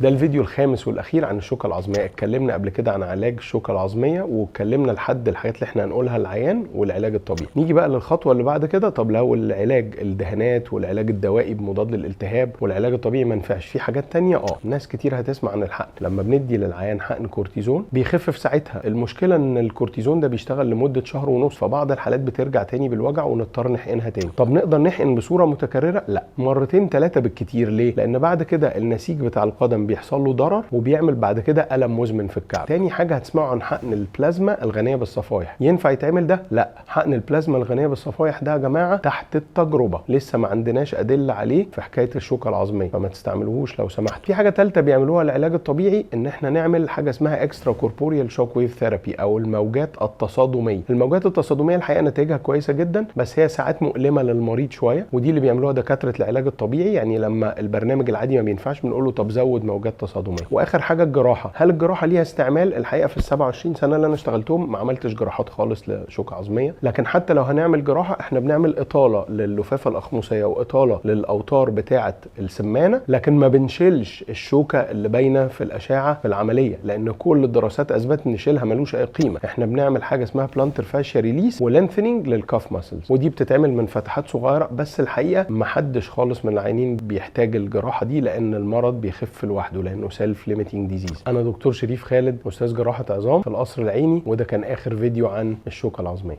ده الفيديو الخامس والاخير عن الشوكه العظميه. اتكلمنا قبل كده عن علاج الشوكه العظميه، واتكلمنا لحد الحاجات اللي احنا هنقولها للعيان والعلاج الطبيعي. نيجي بقى للخطوه اللي بعد كده. طب لو العلاج الدهانات والعلاج الدوائي بمضاد للالتهاب والعلاج الطبيعي ما نفعش، في حاجات تانية. ناس كتير هتسمع عن الحقن. لما بندي للعيان حقن كورتيزون بيخفف ساعتها. المشكله ان الكورتيزون ده بيشتغل لمده شهر ونص، فبعض الحالات بترجع تاني بالوجع ونضطر نحقنها تاني. طب نقدر نحقن بصوره متكرره؟ لا، مرتين ثلاثه بالكتير. ليه؟ لان بعد كده النسيج بتاع القدم بيحصل له ضرر وبيعمل بعد كده الم مزمن في الكعب. تاني حاجه هتسمعوا عن حقن البلازما الغنيه بالصفائح. ينفع يتعمل ده؟ لا. حقن البلازما الغنيه بالصفائح ده يا جماعه تحت التجربه، لسه ما عندناش ادله عليه في حكايه الشوكه العظميه، فما تستعملوهوش لو سمحت. في حاجه ثالثه بيعملوها العلاج الطبيعي، ان احنا نعمل حاجه اسمها اكسترا كوربوريال شوك ويف ثيرابي او الموجات التصادميه. الموجات التصادميه الحقيقه نتائجها كويسه جدا، بس هي ساعات مؤلمه للمريض شويه، ودي اللي بيعملوها دكاتره العلاج الطبيعي. يعني لما البرنامج العادي ما بينفعش بنقول له طب زود موجات تصادميه. واخر حاجه الجراحه. هل الجراحه ليها استعمال؟ الحقيقه في ال 27 سنه اللي انا اشتغلتهم ما عملتش جراحات خالص لشوكه عظميه، لكن حتى لو هنعمل جراحه احنا بنعمل اطاله لللفافه الاخمصيه واطاله للاوتار بتاعه السمانه، لكن ما بنشيلش الشوكه اللي باينه في الاشعه في العمليه، لان كل الدراسات اثبتت ان نشيلها ملوش اي قيمه. احنا بنعمل حاجه اسمها بلانتر فاشيا ريليس ولينثنينج للكاف ماسلز، ودي بتتعمل من فتحات صغيره. بس الحقيقه ما حدش خالص من العيانين بيحتاج الجراحه دي، لان المرض بيخف لوحده، لانه سيلف ليميتنج ديزيز. انا دكتور شريف خالد، استاذ جراحه عظام في القصر العيني، وده كان اخر فيديو عن الشوكه العظميه.